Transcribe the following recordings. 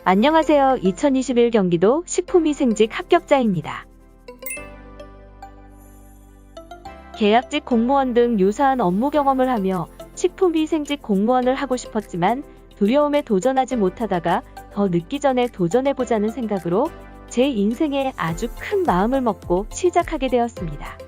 안녕하세요. 2021 경기도 식품위생직 합격자입니다. 계약직 공무원 등 유사한 업무 경험을 하며 식품위생직 공무원을 하고 싶었지만 두려움에 도전하지 못하다가 더 늦기 전에 도전해보자는 생각으로 제 인생에 아주 큰 마음을 먹고 시작하게 되었습니다.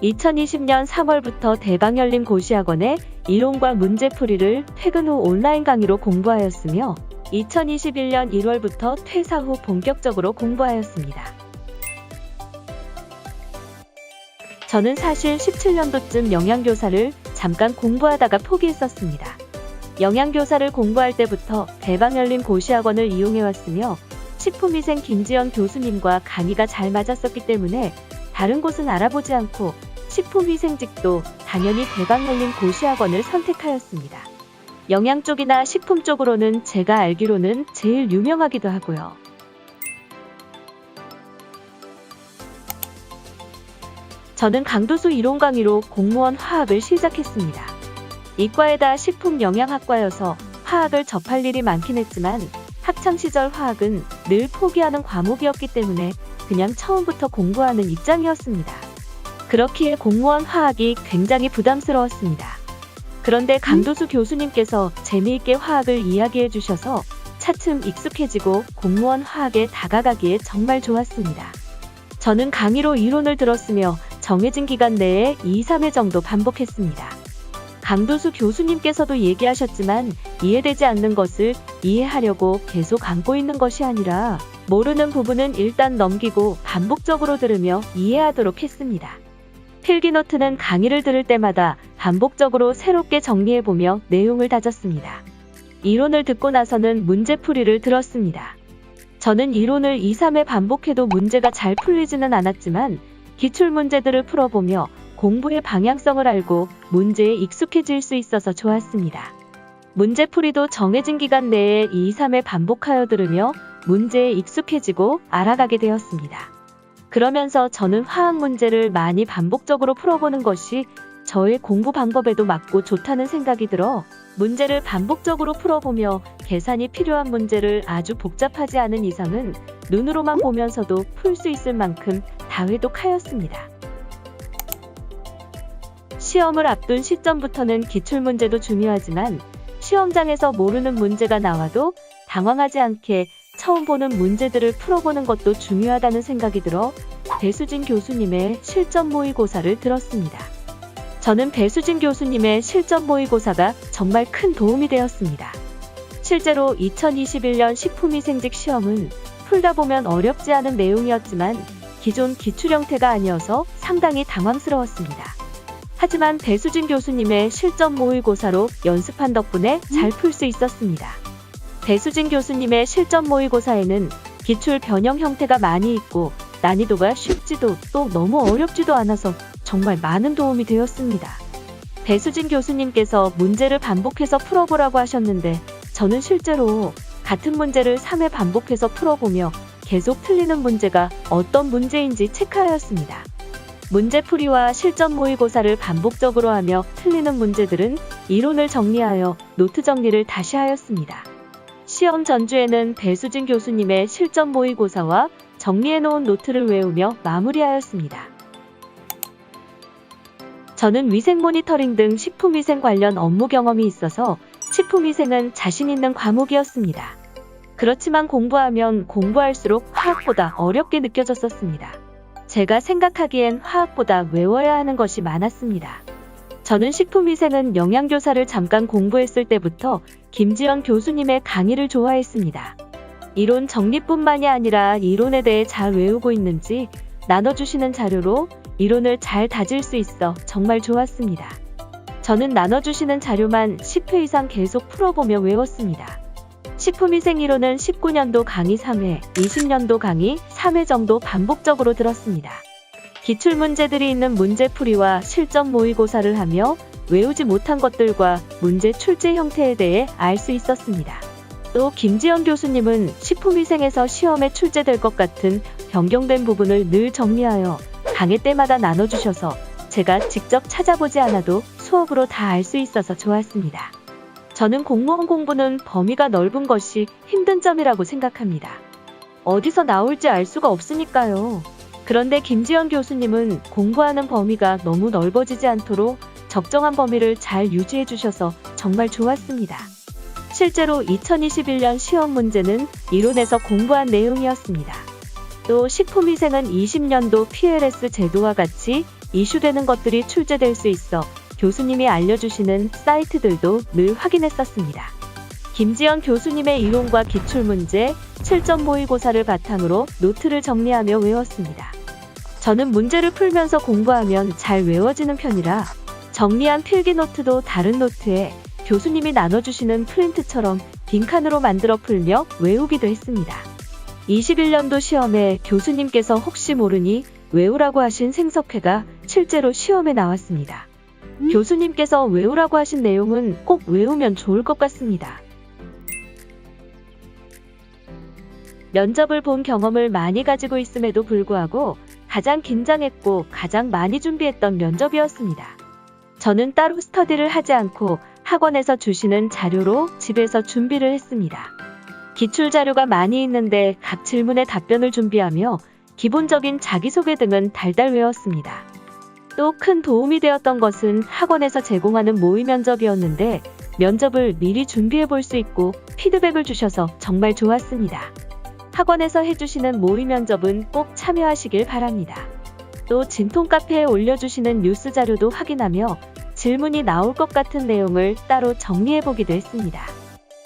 2020년 3월부터 대방열린 고시학원에 이론과 문제풀이를 퇴근 후 온라인 강의로 공부하였으며 2021년 1월부터 퇴사 후 본격적으로 공부하였습니다. 저는 사실 17년도쯤 영양교사를 잠깐 공부하다가 포기했었습니다. 영양교사를 공부할 때부터 대방열린 고시학원을 이용해왔으며 식품위생 김지연 교수님과 강의가 잘 맞았었기 때문에 다른 곳은 알아보지 않고 식품위생직도 당연히 대방열린 고시학원을 선택하였습니다. 영양 쪽이나 식품 쪽으로는 제가 알기로는 제일 유명하기도 하고요. 저는 강도수 이론 강의로 공무원 화학을 시작했습니다. 이과에다 식품영양학과여서 화학을 접할 일이 많긴 했지만 학창시절 화학은 늘 포기하는 과목이었기 때문에 그냥 처음부터 공부하는 입장이었습니다. 그렇기에 공무원 화학이 굉장히 부담스러웠습니다. 그런데 강도수 교수님께서 재미있게 화학을 이야기해 주셔서 차츰 익숙해지고 공무원 화학에 다가가기에 정말 좋았습니다. 저는 강의로 이론을 들었으며 정해진 기간 내에 2, 3회 정도 반복했습니다. 강도수 교수님께서도 얘기하셨지만 이해되지 않는 것을 이해하려고 계속 안고 있는 것이 아니라 모르는 부분은 일단 넘기고 반복적으로 들으며 이해하도록 했습니다. 필기노트는 강의를 들을 때마다 반복적으로 새롭게 정리해보며 내용을 다졌습니다. 이론을 듣고 나서는 문제풀이를 들었습니다. 저는 이론을 2, 3회 반복해도 문제가 잘 풀리지는 않았지만 기출문제들을 풀어보며 공부의 방향성을 알고 문제에 익숙해질 수 있어서 좋았습니다. 문제풀이도 정해진 기간 내에 2, 3회 반복하여 들으며 문제에 익숙해지고 알아가게 되었습니다. 그러면서 저는 화학 문제를 많이 반복적으로 풀어보는 것이 저의 공부 방법에도 맞고 좋다는 생각이 들어 문제를 반복적으로 풀어보며 계산이 필요한 문제를 아주 복잡하지 않은 이상은 눈으로만 보면서도 풀 수 있을 만큼 다회독하였습니다. 시험을 앞둔 시점부터는 기출문제도 중요하지만 시험장에서 모르는 문제가 나와도 당황하지 않게 처음 보는 문제들을 풀어보는 것도 중요하다는 생각이 들어 배수진 교수님의 실전 모의고사를 들었습니다. 저는 배수진 교수님의 실전 모의고사가 정말 큰 도움이 되었습니다. 실제로 2021년 식품위생직 시험은 풀다 보면 어렵지 않은 내용이었지만 기존 기출 형태가 아니어서 상당히 당황스러웠습니다. 하지만 배수진 교수님의 실전 모의고사로 연습한 덕분에 잘 풀 수 있었습니다. 배수진 교수님의 실전 모의고사에는 기출 변형 형태가 많이 있고 난이도가 쉽지도 또 너무 어렵지도 않아서 정말 많은 도움이 되었습니다. 배수진 교수님께서 문제를 반복해서 풀어보라고 하셨는데 저는 실제로 같은 문제를 3회 반복해서 풀어보며 계속 틀리는 문제가 어떤 문제인지 체크하였습니다. 문제풀이와 실전 모의고사를 반복적으로 하며 틀리는 문제들은 이론을 정리하여 노트 정리를 다시 하였습니다. 시험 전주에는 배수진 교수님의 실전 모의고사와 정리해놓은 노트를 외우며 마무리하였습니다. 저는 위생 모니터링 등 식품위생 관련 업무 경험이 있어서 식품위생은 자신 있는 과목이었습니다. 그렇지만 공부하면 공부할수록 화학보다 어렵게 느껴졌었습니다. 제가 생각하기엔 화학보다 외워야 하는 것이 많았습니다. 저는 식품위생은 영양교사를 잠깐 공부했을 때부터 김지연 교수님의 강의를 좋아했습니다. 이론 정리뿐만이 아니라 이론에 대해 잘 외우고 있는지 나눠주시는 자료로 이론을 잘 다질 수 있어 정말 좋았습니다. 저는 나눠주시는 자료만 10회 이상 계속 풀어보며 외웠습니다. 식품위생 이론은 19년도 강의 3회, 20년도 강의 3회 정도 반복적으로 들었습니다. 기출문제들이 있는 문제풀이와 실전 모의고사를 하며 외우지 못한 것들과 문제 출제 형태에 대해 알 수 있었습니다. 또 김지연 교수님은 식품위생에서 시험에 출제될 것 같은 변경된 부분을 늘 정리하여 강의 때마다 나눠주셔서 제가 직접 찾아보지 않아도 수업으로 다 알 수 있어서 좋았습니다. 저는 공무원 공부는 범위가 넓은 것이 힘든 점이라고 생각합니다. 어디서 나올지 알 수가 없으니까요. 그런데 김지연 교수님은 공부하는 범위가 너무 넓어지지 않도록 적정한 범위를 잘 유지해 주셔서 정말 좋았습니다. 실제로 2021년 시험 문제는 이론에서 공부한 내용이었습니다. 또 식품위생은 20년도 PLS 제도와 같이 이슈되는 것들이 출제될 수 있어 교수님이 알려주시는 사이트들도 늘 확인했었습니다. 김지연 교수님의 이론과 기출문제, 실전 모의고사를 바탕으로 노트를 정리하며 외웠습니다. 저는 문제를 풀면서 공부하면 잘 외워지는 편이라 정리한 필기 노트도 다른 노트에 교수님이 나눠주시는 프린트처럼 빈칸으로 만들어 풀며 외우기도 했습니다. 21년도 시험에 교수님께서 혹시 모르니 외우라고 하신 생석회가 실제로 시험에 나왔습니다. 교수님께서 외우라고 하신 내용은 꼭 외우면 좋을 것 같습니다. 면접을 본 경험을 많이 가지고 있음에도 불구하고 가장 긴장했고 가장 많이 준비했던 면접이었습니다. 저는 따로 스터디를 하지 않고 학원에서 주시는 자료로 집에서 준비를 했습니다. 기출 자료가 많이 있는데 각 질문에 답변을 준비하며 기본적인 자기소개 등은 달달 외웠습니다. 또 큰 도움이 되었던 것은 학원에서 제공하는 모의 면접이었는데 면접을 미리 준비해 볼 수 있고 피드백을 주셔서 정말 좋았습니다. 학원에서 해주시는 모의 면접은 꼭 참여하시길 바랍니다. 또 진통 카페에 올려주시는 뉴스 자료도 확인하며 질문이 나올 것 같은 내용을 따로 정리해 보기도 했습니다.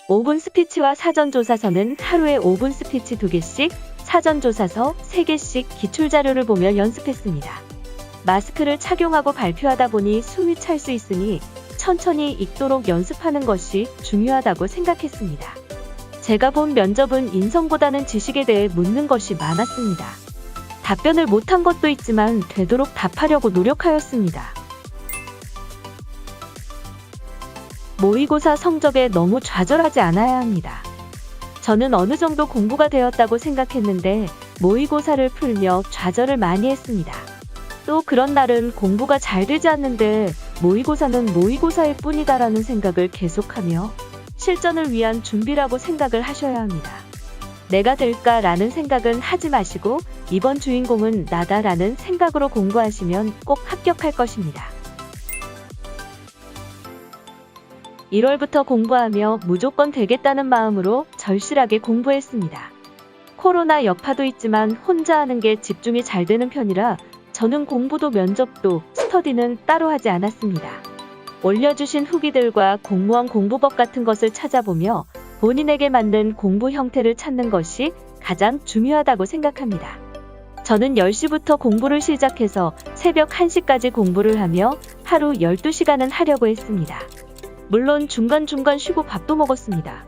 5분 스피치와 사전조사서는 하루에 5분 스피치 2개씩, 사전조사서 3개씩 기출자료를 보며 연습했습니다. 마스크를 착용하고 발표하다 보니 숨이 찰 수 있으니 천천히 읽도록 연습하는 것이 중요하다고 생각했습니다. 제가 본 면접은 인성보다는 지식에 대해 묻는 것이 많았습니다. 답변을 못한 것도 있지만 되도록 답하려고 노력하였습니다. 모의고사 성적에 너무 좌절하지 않아야 합니다. 저는 어느 정도 공부가 되었다고 생각했는데 모의고사를 풀며 좌절을 많이 했습니다. 또 그런 날은 공부가 잘 되지 않는데 모의고사는 모의고사일 뿐이다라는 생각을 계속하며 실전을 위한 준비라고 생각을 하셔야 합니다. 내가 될까라는 생각은 하지 마시고 이번 주인공은 나다라는 생각으로 공부하시면 꼭 합격할 것입니다. 1월부터 공부하며 무조건 되겠다는 마음으로 절실하게 공부했습니다. 코로나 여파도 있지만 혼자 하는 게 집중이 잘 되는 편이라 저는 공부도 면접도 스터디는 따로 하지 않았습니다. 올려주신 후기들과 공무원 공부법 같은 것을 찾아보며 본인에게 맞는 공부 형태를 찾는 것이 가장 중요하다고 생각합니다. 저는 10시부터 공부를 시작해서 새벽 1시까지 공부를 하며 하루 12시간은 하려고 했습니다. 물론 중간중간 쉬고 밥도 먹었습니다.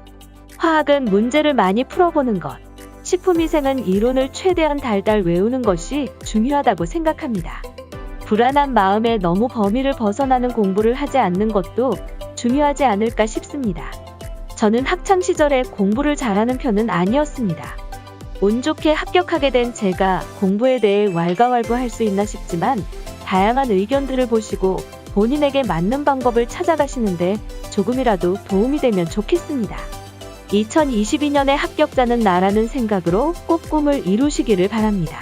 화학은 문제를 많이 풀어보는 것, 식품위생은 이론을 최대한 달달 외우는 것이 중요하다고 생각합니다. 불안한 마음에 너무 범위를 벗어나는 공부를 하지 않는 것도 중요하지 않을까 싶습니다. 저는 학창시절에 공부를 잘하는 편은 아니었습니다. 운 좋게 합격하게 된 제가 공부에 대해 왈가왈부할 수 있나 싶지만 다양한 의견들을 보시고 본인에게 맞는 방법을 찾아가시는데 조금이라도 도움이 되면 좋겠습니다. 2022년의 합격자는 나라는 생각으로 꼭 꿈을 이루시기를 바랍니다.